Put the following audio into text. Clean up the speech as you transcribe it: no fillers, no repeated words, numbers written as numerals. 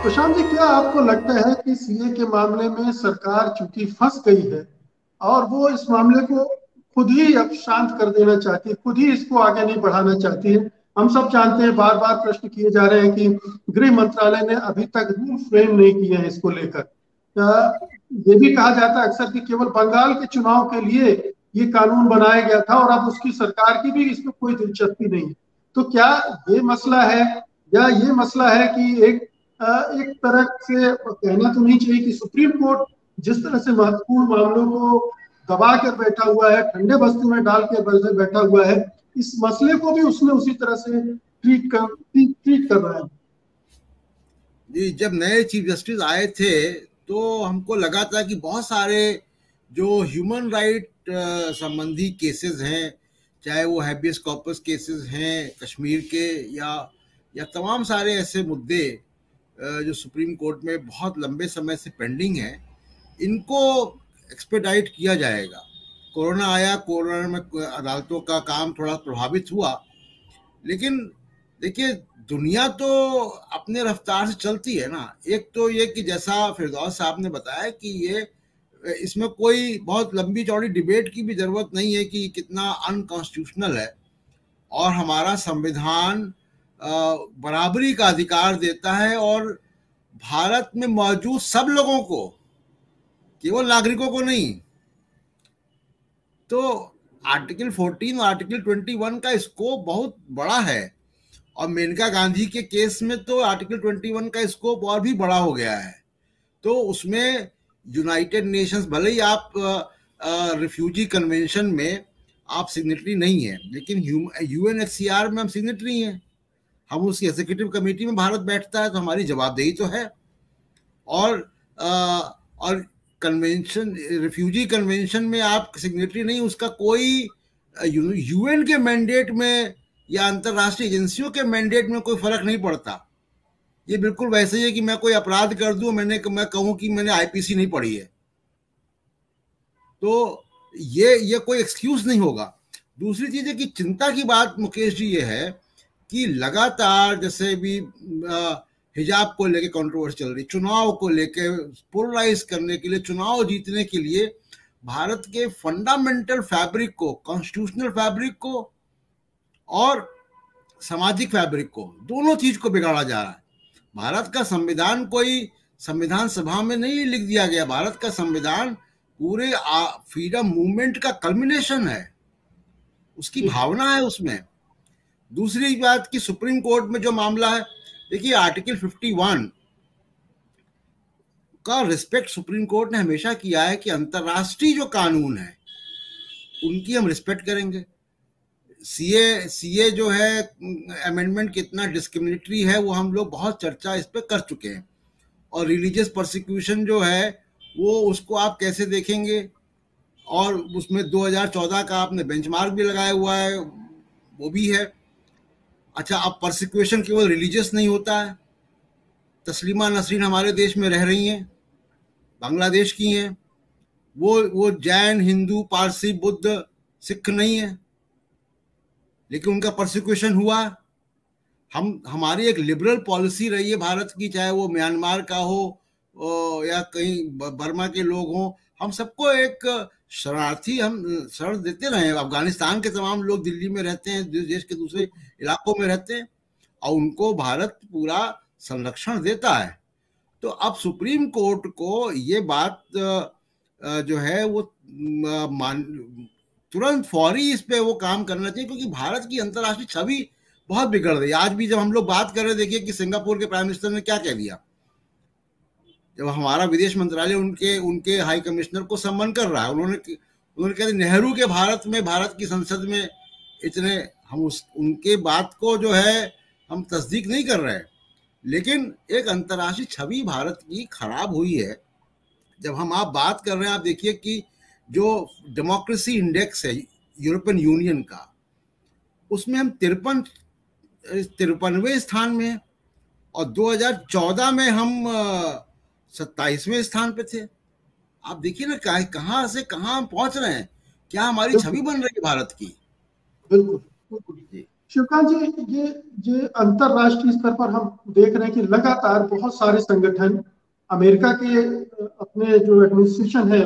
प्रशांत जी, क्या आपको लगता है कि सीए के मामले में सरकार चूंकि फंस गई है और वो इस मामले को खुद ही अब शांत कर देना चाहती है, खुद ही इसको आगे नहीं बढ़ाना चाहती है? हम सब जानते हैं, बार बार प्रश्न किए जा रहे हैं कि गृह मंत्रालय ने अभी तक रूल फ्रेम नहीं किए हैं इसको लेकर। ये भी कहा जाता है अक्सर कि केवल बंगाल के चुनाव के लिए ये कानून बनाया गया था और अब उसकी सरकार की भी इसमें कोई दिलचस्पी नहीं है। तो क्या ये मसला है, या ये मसला है कि एक तरह से कहना तो नहीं चाहिए कि सुप्रीम कोर्ट जिस तरह से महत्वपूर्ण मामलों को दबा कर बैठा हुआ है, ठंडे बस्ते में डाल के बैठा हुआ है, इस मसले को भी उसने उसी तरह से ट्रीट कर रहा है। जी, जब नए चीफ जस्टिस आए थे तो हमको लगा था कि बहुत सारे जो ह्यूमन राइट संबंधी केसेस हैं, चाहे वो हैबियस कॉर्पस केसेस हैं कश्मीर के, या तमाम सारे ऐसे मुद्दे जो सुप्रीम कोर्ट में बहुत लंबे समय से पेंडिंग हैं, इनको एक्सपेडाइट किया जाएगा। कोरोना आया, कोरोना में अदालतों का काम थोड़ा प्रभावित हुआ, लेकिन देखिए दुनिया तो अपने रफ्तार से चलती है ना। एक तो ये कि जैसा फिरदौस साहब ने बताया कि ये इसमें कोई बहुत लंबी चौड़ी डिबेट की भी जरूरत नहीं है कि कितना अनकॉन्स्टिट्यूशनल है, और हमारा संविधान बराबरी का अधिकार देता है, और भारत में मौजूद सब लोगों को, केवल नागरिकों को नहीं। तो आर्टिकल 14 और आर्टिकल 21 का स्कोप बहुत बड़ा है, और मेनका गांधी के केस में तो आर्टिकल 21 का स्कोप और भी बड़ा हो गया है। तो उसमें यूनाइटेड नेशंस, भले ही आप रिफ्यूजी कन्वेंशन में आप सिग्नेटरी नहीं है, लेकिन यूएनएचसीआर में हम सिग्नेटरी हैं। हम उसकी एग्जीक्यूटिव कमेटी में भारत बैठता है, तो हमारी जवाबदेही तो है। और कन्वेंशन, रिफ्यूजी कन्वेंशन में आप सिग्नेटरी नहीं, उसका कोई यूएन के मैंडेट में या अंतरराष्ट्रीय एजेंसियों के मैंडेट में कोई फर्क नहीं पड़ता। ये बिल्कुल वैसे ही है कि मैं कोई अपराध कर दूं, मैं कहूं कि मैंने आईपीसी नहीं पढ़ी है, तो ये कोई एक्सक्यूज नहीं होगा। दूसरी चीज है कि चिंता की बात मुकेश जी ये है कि लगातार जैसे भी हिजाब को लेके कंट्रोवर्सी चल रही, चुनाव को लेके पोलराइज करने के लिए, चुनाव जीतने के लिए भारत के फंडामेंटल फैब्रिक को, कॉन्स्टिट्यूशनल फैब्रिक को और सामाजिक फैब्रिक को, दोनों चीज को बिगाड़ा जा रहा है। भारत का संविधान कोई संविधान सभा में नहीं लिख दिया गया। भारत का संविधान पूरे फ्रीडम मूवमेंट का कल्मिनेशन है, उसकी भावना है उसमें। दूसरी बात कि सुप्रीम कोर्ट में जो मामला है, देखिए आर्टिकल 51 का रिस्पेक्ट सुप्रीम कोर्ट ने हमेशा किया है कि अंतरराष्ट्रीय जो कानून है उनकी हम रिस्पेक्ट करेंगे। सीए जो है अमेंडमेंट कितना डिस्क्रिमिनेटरी है वो हम लोग बहुत चर्चा इस पे कर चुके हैं। और रिलीजियस प्रोसिक्यूशन जो है वो उसको आप कैसे देखेंगे, और उसमें 2014 का आपने बेंचमार्क भी लगाया हुआ है, वो भी है। अच्छा, अब प्रोसिक्यूशन केवल रिलीजियस नहीं होता है। तस्लीमा नसरीन हमारे देश में रह रही हैं, बांग्लादेश की हैं, वो जैन, हिंदू, पारसी, बुद्ध, सिख नहीं है, लेकिन उनका प्रोसिक्यूशन हुआ। हमारी एक लिबरल पॉलिसी रही है भारत की, चाहे वो म्यांमार का हो या कहीं बर्मा के लोग हों, हम सबको एक शरणार्थी हम शरण देते रहे। अफगानिस्तान के तमाम लोग दिल्ली में रहते हैं, देश के दूसरे इलाकों में रहते हैं, और उनको भारत पूरा संरक्षण देता है। तो अब सुप्रीम कोर्ट को ये बात जो है वो तुरंत फौरी इस पे वो काम करना चाहिए, क्योंकि भारत की अंतर्राष्ट्रीय छवि बहुत बिगड़ रही है। आज भी जब हम लोग बात कर रहे, देखिए कि सिंगापुर के प्राइम मिनिस्टर ने क्या कह दिया, जब हमारा विदेश मंत्रालय उनके हाई कमिश्नर को सम्मान कर रहा है, उन्होंने कहा नेहरू के भारत में, भारत की संसद में इतने, हम उनके बात को जो है हम तस्दीक नहीं कर रहे हैं, लेकिन एक अंतर्राष्ट्रीय छवि भारत की खराब हुई है। जब आप बात कर रहे हैं, आप देखिए कि जो डेमोक्रेसी इंडेक्स है यूरोपियन यूनियन का, उसमें हम 53वें स्थान में है, और 2014 में हम 27वें स्थान पे थे। आप देखिए ना कहां से कहां हम पहुंच रहे हैं, क्या हमारी छवि बन रही है भारत की। बिल्कुल बिल्कुल। शिवकांत जी, ये अंतरराष्ट्रीय स्तर पर हम देख रहे हैं कि लगातार बहुत सारे संगठन, अमेरिका के अपने जो एडमिनिस्ट्रेशन है